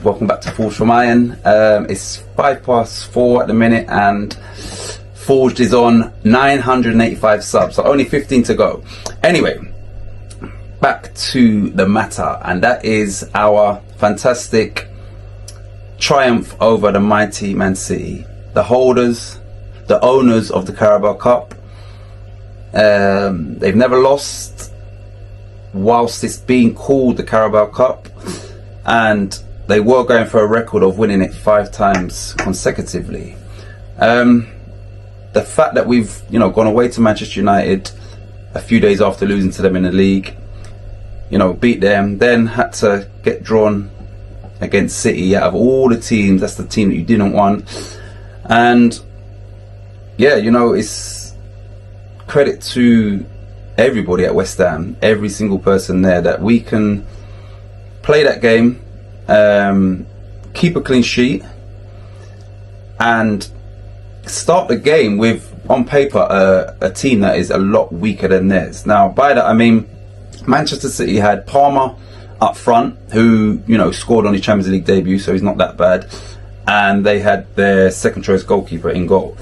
Welcome back to Forged from Iron. It's 4:05 at the minute, and Forged is on 985 subs, so only 15 to go. Anyway, back to the matter, and that is our fantastic triumph over the mighty Man City, the holders, the owners of the Carabao Cup. They've never lost whilst it's being called the Carabao Cup, and they were going for a record of winning it 5 times consecutively. The fact that we've gone away to Manchester United a few days after losing to them in the league, beat them, then had to get drawn against City. Out of all the teams, that's the team that you didn't want. And yeah, it's credit to everybody at West Ham, every single person there, that we can play that game, keep a clean sheet, and start the game with, on paper, a team that is a lot weaker than theirs. Now, by that I mean Manchester City had Palmer up front, who scored on his Champions League debut, so he's not that bad, and they had their second choice goalkeeper in goal.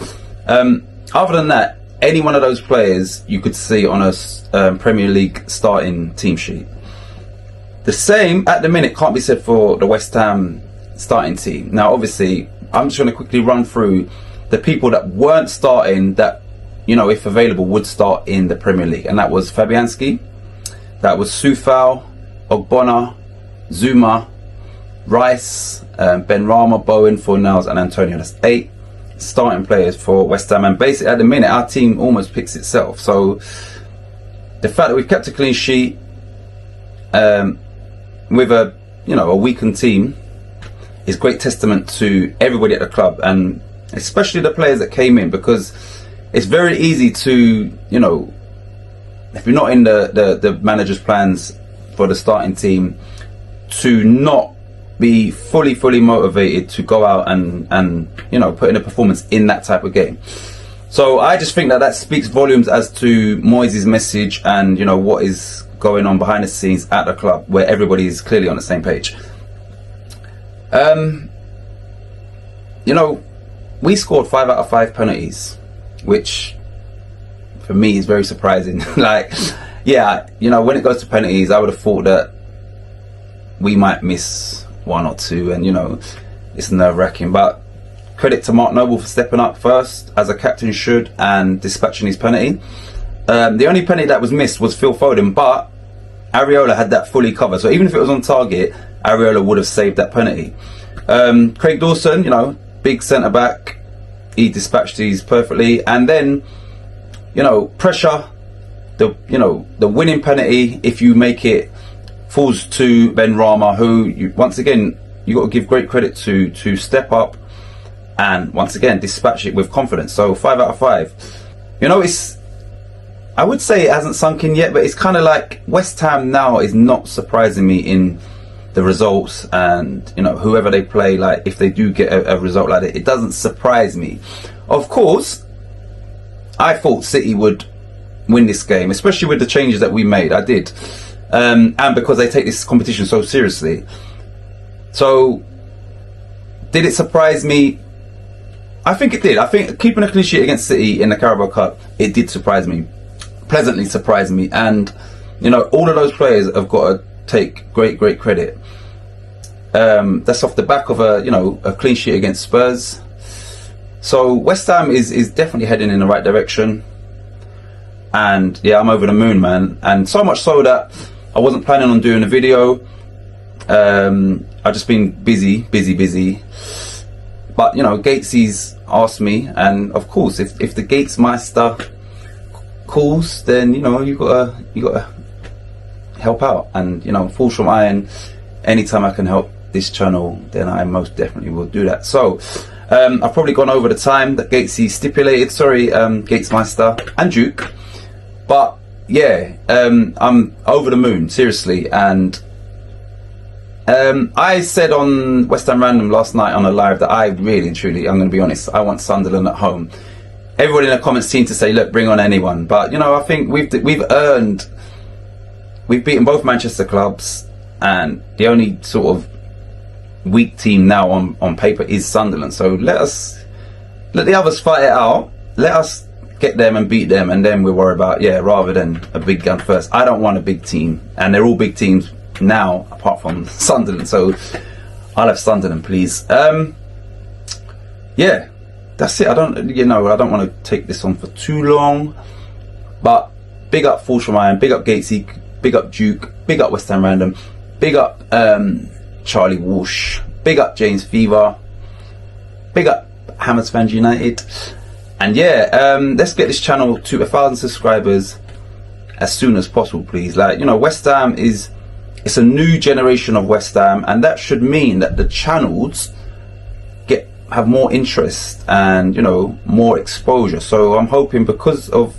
Other than that, any one of those players you could see on a Premier League starting team sheet. The same at the minute can't be said for the West Ham starting team. Now obviously I'm just going to quickly run through the people that weren't starting, that if available would start in the Premier League, and that was Fabianski, that was Soufal, Ogbonna, Zuma, Rice, Benrahma, Bowen, Fornals and Antonio. That's 8 starting players for West Ham, and basically at the minute our team almost picks itself. So the fact that we've kept a clean sheet with a a weakened team is great testament to everybody at the club, and especially the players that came in, because it's very easy to if you're not in the manager's plans for the starting team, to not be fully motivated to go out and put in a performance in that type of game. So I just think that speaks volumes as to Moyes' message, and what is going on behind the scenes at the club, where everybody is clearly on the same page. We scored 5 out of 5 penalties, which for me is very surprising. Like, yeah, when it goes to penalties, I would have thought that we might miss 1 or 2, and it's nerve-wracking. But credit to Mark Noble for stepping up first, as a captain should, and dispatching his penalty. The only penalty that was missed was Phil Foden, but Areola had that fully covered. So even if it was on target, Areola would have saved that penalty. Craig Dawson, big centre back, he dispatched these perfectly. And then, pressure, the winning penalty, if you make it, falls to Benrahma, who once again you got to give great credit to step up and once again dispatch it with confidence. So 5 out of 5. I would say it hasn't sunk in yet, but it's kind of like West Ham now is not surprising me in the results, and whoever they play, like if they do get a result like that, it doesn't surprise me. Of course, I thought City would win this game, especially with the changes that we made. I did, and because they take this competition so seriously. So did it surprise me? I think it did. I think keeping a clean sheet against City in the Carabao Cup, it did surprise me, pleasantly surprised me. And all of those players have got to take great credit. That's off the back of a clean sheet against Spurs. So West Ham is definitely heading in the right direction, and yeah, I'm over the moon, man. And so much so that I wasn't planning on doing a video. I've just been busy. But Gatesy's asked me, and of course, if the Gates Meister calls, then you gotta help out. And Forged from Iron, anytime I can help this channel, then I most definitely will do that. So I've probably gone over the time that Gatesy stipulated. Sorry, Gates Meister and Duke, but yeah, I'm over the moon, seriously. And I said on West Ham Random last night on a live that I really and truly, I'm going to be honest, I want Sunderland at home. Everybody in the comments seemed to say, look, bring on anyone. But I think we've beaten both Manchester clubs, and the only sort of weak team now on paper is Sunderland. So let the others fight it out. Let us get them and beat them, and then we'll worry about, rather than a big gun first. I don't want a big team, and they're all big teams now apart from Sunderland, so I'll have Sunderland, please. Yeah, that's it. I don't want to take this on for too long, but big up Fulsham, big up Gatesy, big up Duke, big up West Ham Random, big up Charlie Walsh, big up James Fever, big up Hammers Fans United. And let's get this channel to 1,000 subscribers as soon as possible, please. Like, West Ham it's a new generation of West Ham, and that should mean that the channels have more interest and more exposure. So I'm hoping, because of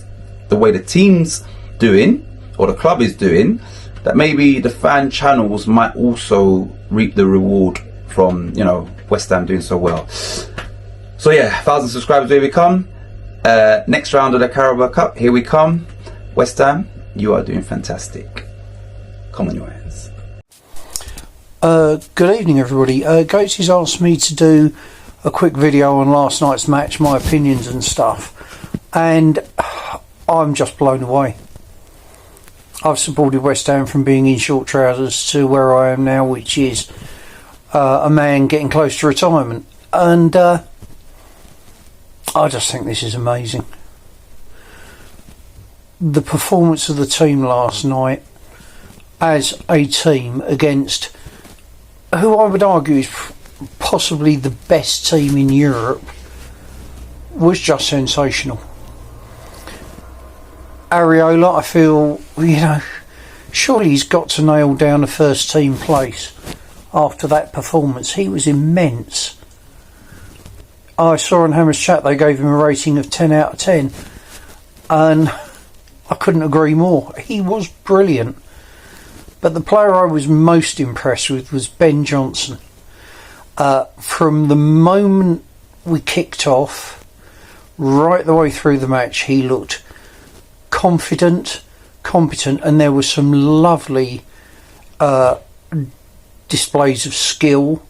the way the team's doing or the club is doing, that maybe the fan channels might also reap the reward from West Ham doing so well. So 1,000 subscribers, here we come. Next round of the Carabao Cup, here we come. West Ham, you are doing fantastic. Come on, your hands. Good evening, everybody. Goats has asked me to do a quick video on last night's match, my opinions and stuff, and I'm just blown away. I've supported West Ham from being in short trousers to where I am now, which is a man getting close to retirement, and I just think this is amazing. The performance of the team last night as a team against who I would argue is possibly the best team in Europe was just sensational. Areola, I feel, surely he's got to nail down a first team place after that performance. He was immense. I saw on Hammer's chat they gave him a rating of 10 out of 10, and I couldn't agree more. He was brilliant. But the player I was most impressed with was Ben Johnson. From the moment we kicked off right the way through the match, he looked confident, competent, and there were some lovely displays of skill.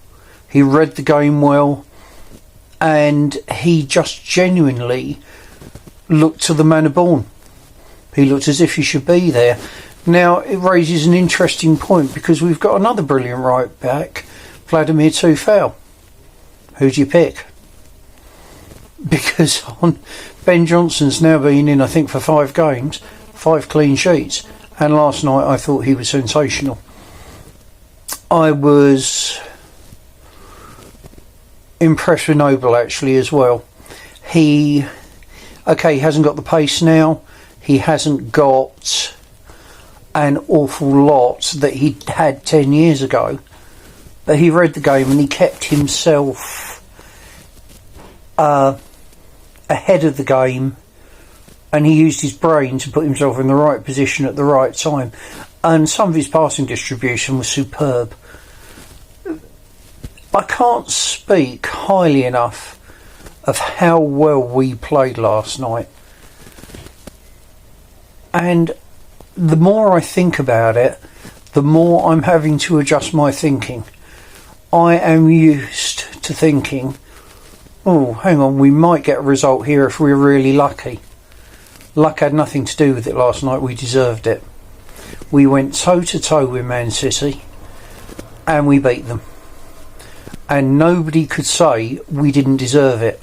He read the game well, and he just genuinely looked to the manner born. He looked as if he should be there. Now, it raises an interesting point, because we've got another brilliant right back, Vladimir Tufel. Who do you pick? Because Ben Johnson's now been in, I think, for 5 games, 5 clean sheets, and last night I thought he was sensational. I was impressed with Noble actually as well. He hasn't got the pace now. He hasn't got an awful lot that he had 10 years ago. But he read the game and he kept himself ahead of the game, and he used his brain to put himself in the right position at the right time, and some of his passing distribution was superb. I can't speak highly enough of how well we played last night, and the more I think about it, the more I'm having to adjust my thinking. I am used to thinking, oh, hang on, we might get a result here if we're really lucky. Luck had nothing to do with it last night. We deserved it. We went toe to toe with Man City and we beat them, and nobody could say we didn't deserve it.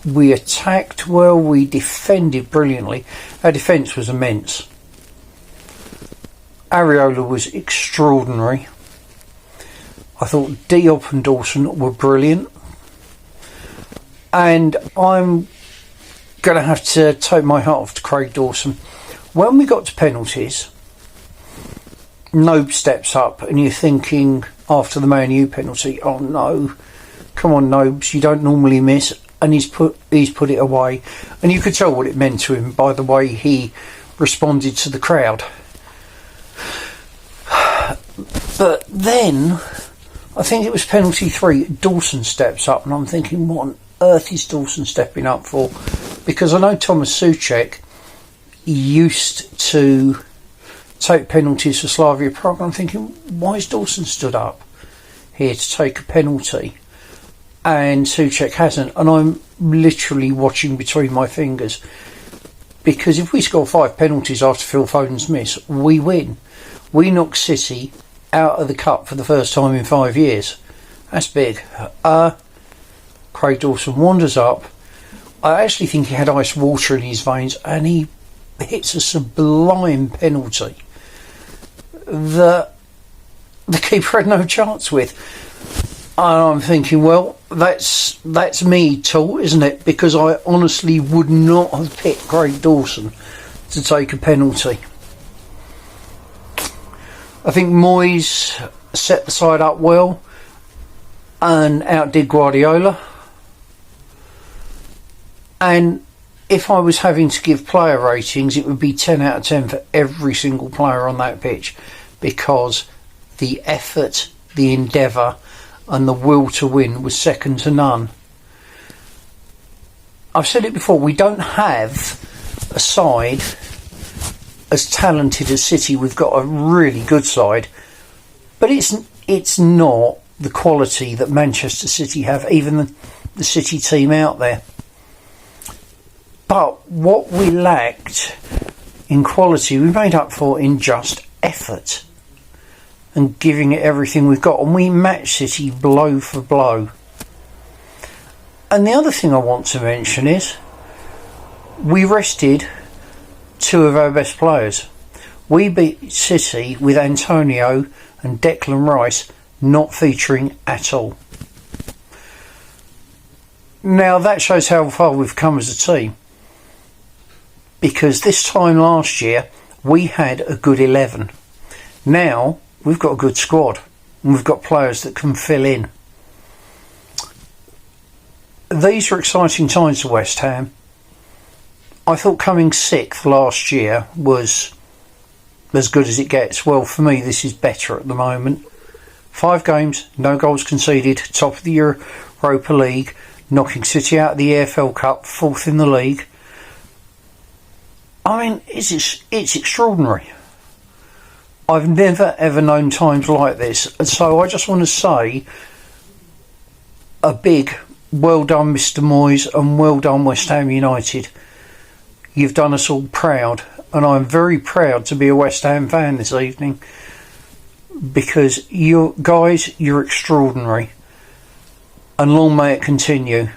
We attacked well, we defended brilliantly. Our defence was immense. Areola was extraordinary. I thought Diop and Dawson were brilliant. And I'm going to have to take my hat off to Craig Dawson. When we got to penalties, Nobe steps up and you're thinking, after the Man U penalty, oh no, come on Nobes, you don't normally miss. And he's put it away. And you could tell what it meant to him by the way he responded to the crowd. But then, I think it was penalty 3, Dawson steps up, and I'm thinking, what on earth is Dawson stepping up for? Because I know Thomas Souček used to take penalties for Slavia Prague. I'm thinking, why is Dawson stood up here to take a penalty and Souček hasn't? And I'm literally watching between my fingers, because if we score 5 penalties after Phil Foden's miss, we win. We knock City out of the cup for the first time in 5 years. That's big. Craig Dawson wanders up. I actually think he had ice water in his veins, and he hits a sublime penalty that the keeper had no chance with. And I'm thinking, well, that's me taught, isn't it? Because I honestly would not have picked Craig Dawson to take a penalty. I think Moyes set the side up well and outdid Guardiola. And if I was having to give player ratings, it would be 10 out of 10 for every single player on that pitch, because the effort, the endeavour and the will to win was second to none. I've said it before, we don't have a side as talented as City. We've got a really good side, but it's not the quality that Manchester City have, even the City team out there. But what we lacked in quality, we made up for in just effort and giving it everything we've got. And we matched City blow for blow. And the other thing I want to mention is we rested 2 of our best players. We beat City with Antonio and Declan Rice not featuring at all. Now that shows how far we've come as a team, because this time last year we had a good 11. Now we've got a good squad and we've got players that can fill in. These are exciting times for West Ham. I thought coming 6th last year was as good as it gets. Well, for me this is better at the moment. 5 games, no goals conceded, top of the Europa League, knocking City out of the EFL Cup, 4th in the league. I mean, it's extraordinary. I've never ever known times like this. And so I just want to say a big well done Mr Moyes, and well done West Ham United. You've done us all proud, and I'm very proud to be a West Ham fan this evening, because you're extraordinary, and long may it continue,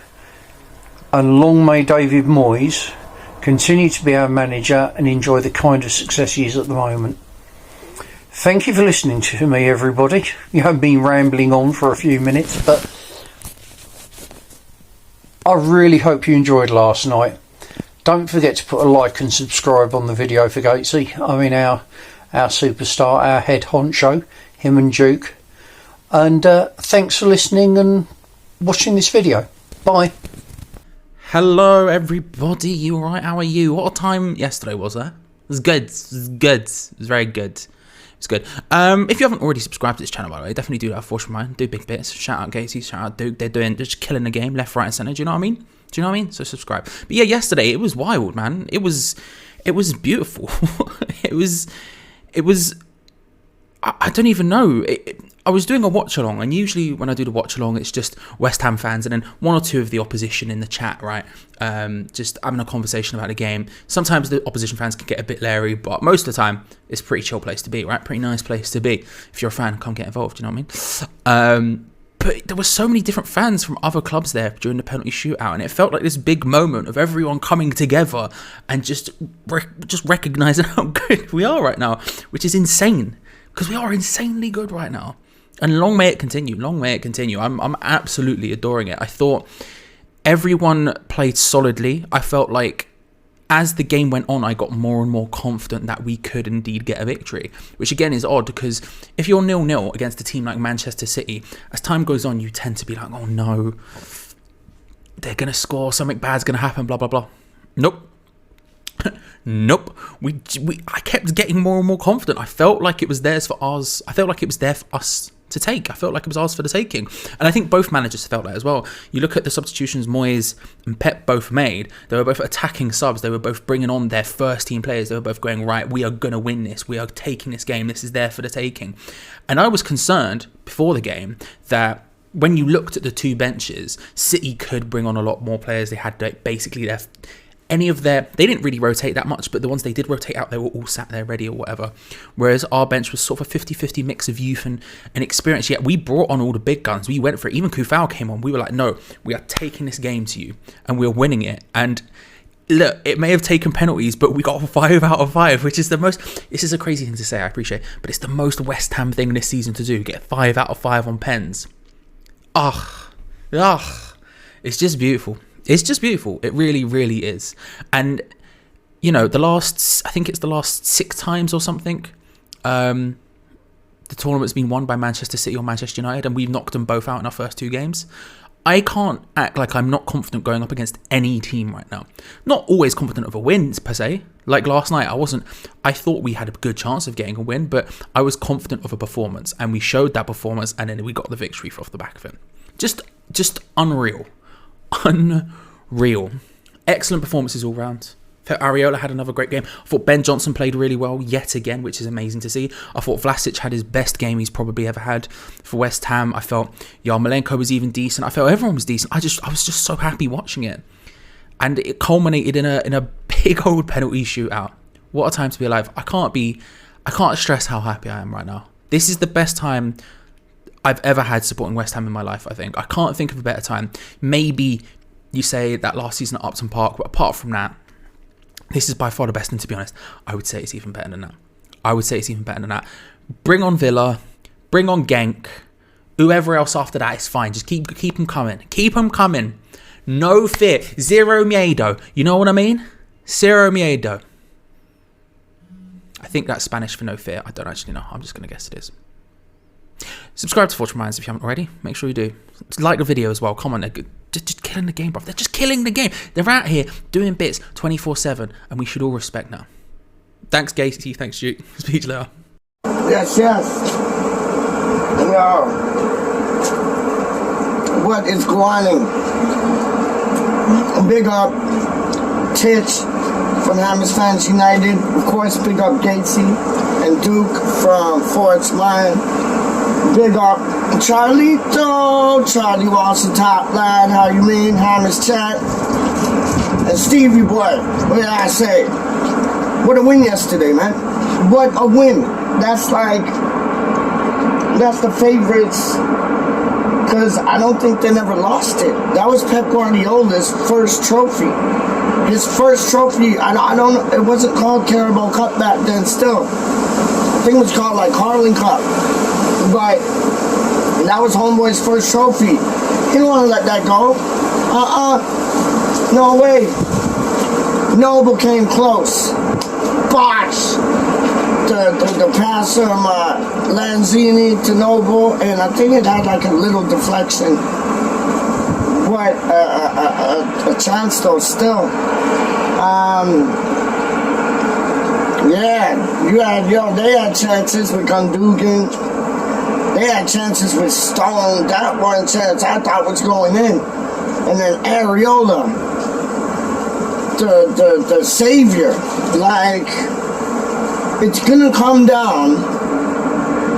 and long may David Moyes continue to be our manager and enjoy the kind of success he is at the moment. Thank you for listening to me, everybody. You haven't been rambling on for a few minutes, but I really hope you enjoyed last night. Don't forget to put a like and subscribe on the video for Gatesy. I mean our superstar, our head honcho, him and Duke. And thanks for listening and watching this video. Bye. Hello everybody, you alright? How are you? What a time yesterday was there? It was good. It was very good. It's good. If you haven't already subscribed to this channel, by the way, definitely do that for mine. Do big bits. Shout out Gatesy, shout out Duke. They're just killing the game, left, right, and centre. Do you know what I mean? So subscribe. But yeah, yesterday it was wild, man. It was beautiful. it was. I don't even know. I was doing a watch along, and usually when I do the watch along, it's just West Ham fans and then 1 or 2 of the opposition in the chat, right? Just having a conversation about the game. Sometimes the opposition fans can get a bit leery, but most of the time it's a pretty chill place to be, right? Pretty nice place to be. If you're a fan, come get involved. You know what I mean? But there were so many different fans from other clubs there during the penalty shootout, and it felt like this big moment of everyone coming together and just recognising how good we are right now, which is insane, because we are insanely good right now. And long may it continue. Long may it continue. I'm absolutely adoring it. I thought everyone played solidly. I felt like as the game went on, I got more and more confident that we could indeed get a victory, which again is odd, because if you're 0-0 against a team like Manchester City, as time goes on, you tend to be like, oh no, they're going to score, something bad's going to happen, blah, blah, blah. Nope. Nope. I kept getting more and more confident. I felt like it was theirs for us. I felt like it was there for us to take. I felt like it was ours for the taking. And I think both managers felt that as well. You look at the substitutions Moyes and Pep both made. They were both attacking subs. They were both bringing on their first team players. They were both going, right, we are going to win this. We are taking this game. This is there for the taking. And I was concerned before the game that when you looked at the two benches, City could bring on a lot more players. They had basically they didn't really rotate that much, but the ones they did rotate out, they were all sat there ready or whatever. Whereas our bench was sort of a 50-50 mix of youth and experience. Yet we brought on all the big guns. We went for it. Even Kufau came on. We were like, no, we are taking this game to you and we're winning it. And look, it may have taken penalties, but we got 5 out of 5, which is this is a crazy thing to say, I appreciate, but it's the most West Ham thing this season to do, get 5 out of 5 on pens. It's just beautiful. It's just beautiful. It really, really is. And, you know, I think it's the last 6 times or something, the tournament's been won by Manchester City or Manchester United, and we've knocked them both out in our first 2 games. I can't act like I'm not confident going up against any team right now. Not always confident of a win, per se. Like last night, I thought we had a good chance of getting a win, but I was confident of a performance, and we showed that performance, and then we got the victory off the back of it. Just unreal. Unreal. Excellent performances all round. I thought Areola had another great game. I thought Ben Johnson played really well yet again, which is amazing to see. I thought Vlasic had his best game he's probably ever had for West Ham. I felt Yarmolenko was even decent. I felt everyone was decent. I was just so happy watching it. And it culminated in a big old penalty shootout. What a time to be alive. I can't stress how happy I am right now. This is the best time I've ever had supporting West Ham in my life, I think. I can't think of a better time. Maybe you say that last season at Upton Park, but apart from that, this is by far the best, and to be honest, I would say it's even better than that. Bring on Villa, bring on Genk, whoever else after that is fine. Just keep them coming. Keep them coming. No fear. Zero miedo. You know what I mean? Zero miedo. I think that's Spanish for no fear. I don't actually know. I'm just going to guess it is. Subscribe to Fortune Minds if you haven't already. Make sure you do. Like the video as well. Come on, they're just killing the game, bro. They're just killing the game. They're out here doing bits 24/7, and we should all respect now. Thanks, Gacy. Thanks, Duke. Speak later. Yes. Yo. What is going on? Big up Titch from Hammers Fans United. Of course, big up Gatesy and Duke from Forts Mine. Big up Charlito, Charlie Walsh, the top line, how you mean, Hammers Chat, and Stevie Boy, what did I say? What a win yesterday, man. What a win. That's the favorites, because I don't think they never lost it. That was Pep Guardiola's first trophy. His first trophy, I don't know, it wasn't called Carabao Cup back then still. I think it was called like Carling Cup. But that was Homeboy's first trophy. He didn't want to let that go. No way. Noble came close. Bosh! The pass from Lanzini to Noble, and I think it had like a little deflection. What a chance though still. They had chances with Gundogan. They had chances with Stone. That one chance I thought was going in. And then Areola, the savior. Like, it's gonna come down.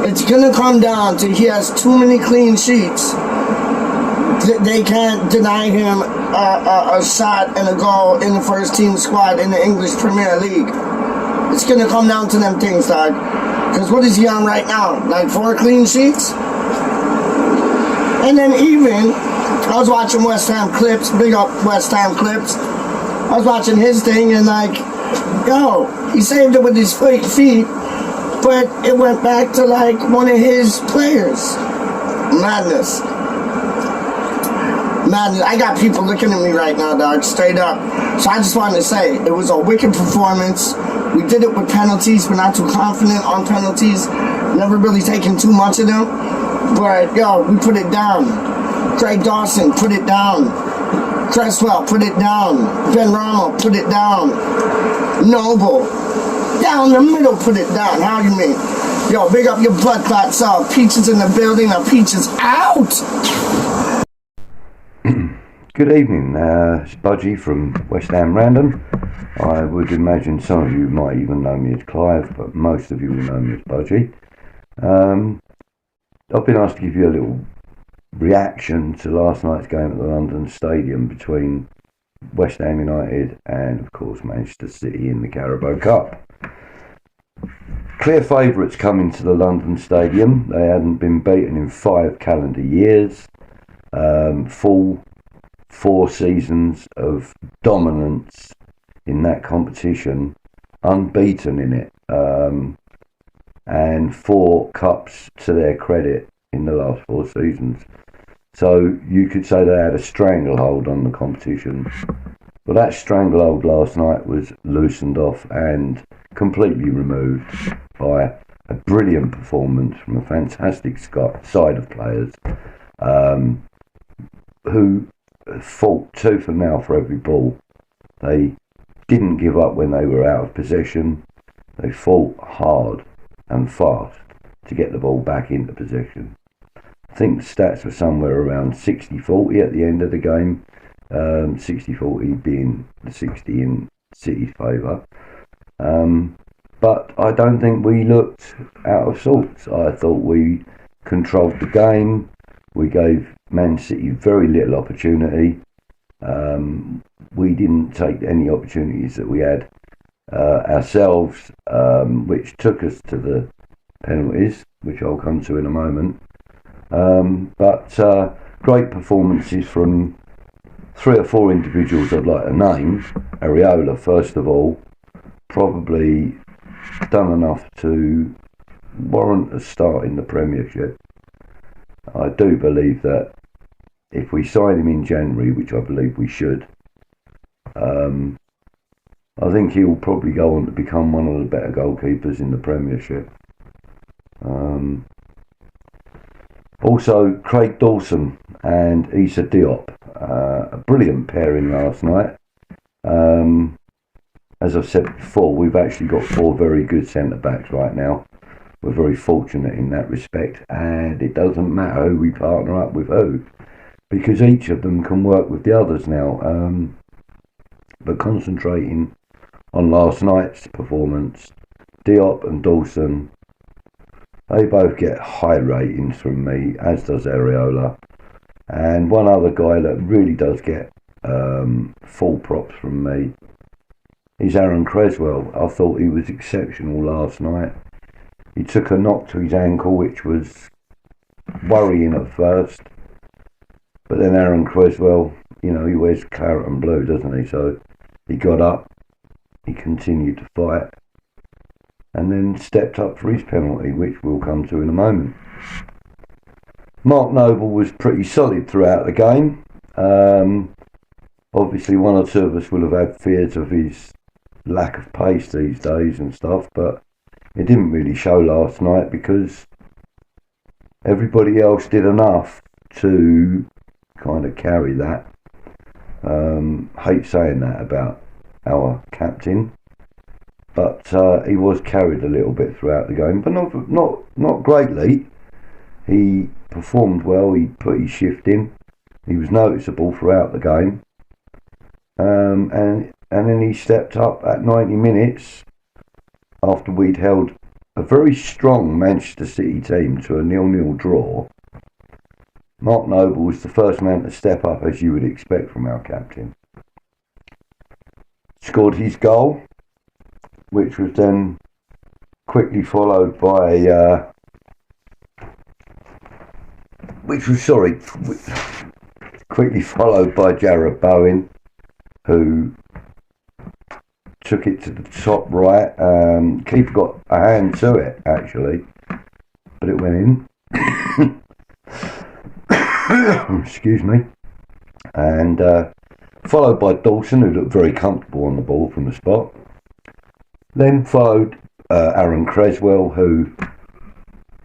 It's gonna come down to he has too many clean sheets. They can't deny him a shot and a goal in the first team squad in the English Premier League. It's gonna come down to them things, dog. Because what is he on right now? Like 4 clean sheets? And then even, I was watching West Ham clips, big up West Ham clips. I was watching his thing and like, yo, he saved it with his feet, but it went back to like one of his players. Madness. I got people looking at me right now, dog, straight up. So I just wanted to say, it was a wicked performance. We did it with penalties. We're not too confident on penalties. Never really taken too much of them. But, yo, we put it down. Craig Dawson, put it down. Cresswell, put it down. Ben Rama, put it down. Noble, down the middle, put it down. How do you mean? Yo, big up your blood clots. Peaches in the building. Peaches out. Good evening, it's Budgie from WeStHaM Random. I would imagine some of you might even know me as Clive, but most of you will know me as Budgie. I've been asked to give you a little reaction to last night's game at the London Stadium between West Ham United and, of course, Manchester City in the Carabao Cup. Clear favourites coming to the London Stadium. They hadn't been beaten in 5 calendar years. Full 4 seasons of dominance in that competition, unbeaten in it, and 4 cups to their credit in the last 4 seasons. So you could say they had a stranglehold on the competition. But that stranglehold last night was loosened off and completely removed by a brilliant performance from a fantastic side of players who fought tooth and nail for every ball. They didn't give up when they were out of possession. They fought hard and fast to get the ball back into possession. I think the stats were somewhere around 60-40 at the end of the game, 60-40 being the 60 in City's favour. But I don't think we looked out of sorts. I thought we controlled the game. We gave Man City very little opportunity. We didn't take any opportunities that we had ourselves, which took us to the penalties, which I'll come to in a moment. But great performances from 3 or 4 individuals I'd like to name. Areola, first of all, probably done enough to warrant a start in the Premiership. I do believe that if we sign him in January, which I believe we should, I think he will probably go on to become one of the better goalkeepers in the Premiership. Also, Craig Dawson and Issa Diop, a brilliant pairing last night. As I've said before, we've actually got 4 very good centre-backs right now. We're very fortunate in that respect, and it doesn't matter who we partner up with who, because each of them can work with the others now. But concentrating on last night's performance, Diop and Dawson, they both get high ratings from me, as does Areola. And one other guy that really does get full props from me is Aaron Creswell. I thought he was exceptional last night. He took a knock to his ankle, which was worrying at first. But then Aaron Creswell, you know, he wears claret and blue, doesn't he? So he got up, he continued to fight, and then stepped up for his penalty, which we'll come to in a moment. Mark Noble was pretty solid throughout the game. Obviously, 1 or 2 of us will have had fears of his lack of pace these days and stuff, but it didn't really show last night because everybody else did enough to kind of carry that. Hate saying that about our captain, but he was carried a little bit throughout the game, but not greatly. He performed well. He put his shift in. He was noticeable throughout the game, and then he stepped up at 90 minutes after we'd held a very strong Manchester City team to a 0-0 draw. Mark Noble was the first man to step up, as you would expect from our captain. Scored his goal, which was then quickly followed by quickly followed by Jared Bowen, who took it to the top right. Keeper got a hand to it, actually, but it went in. Excuse me. And followed by Dawson, who looked very comfortable on the ball from the spot. Then followed Aaron Creswell, who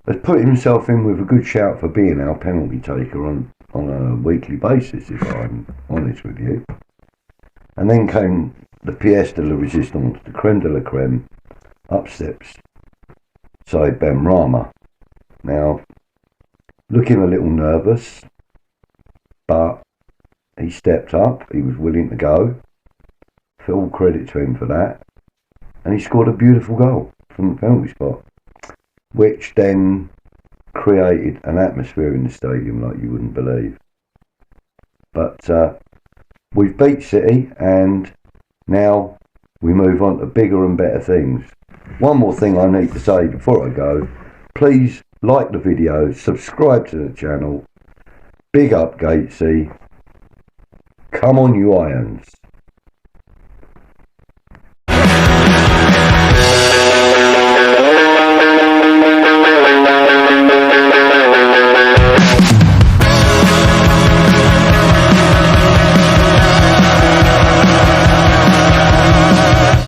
has put himself in with a good shout for being our penalty taker on a weekly basis, if I'm honest with you. And then came the pièce de la résistance, the creme de la creme. Up steps side Benrahma. Now, looking a little nervous, but he stepped up, he was willing to go. Full credit to him for that. And he scored a beautiful goal from the penalty spot, which then created an atmosphere in the stadium like you wouldn't believe. But we've beat City, and now we move on to bigger and better things. One more thing I need to say before I go. Please like the video, subscribe to the channel. Big up Gatesy. Come on, you Irons.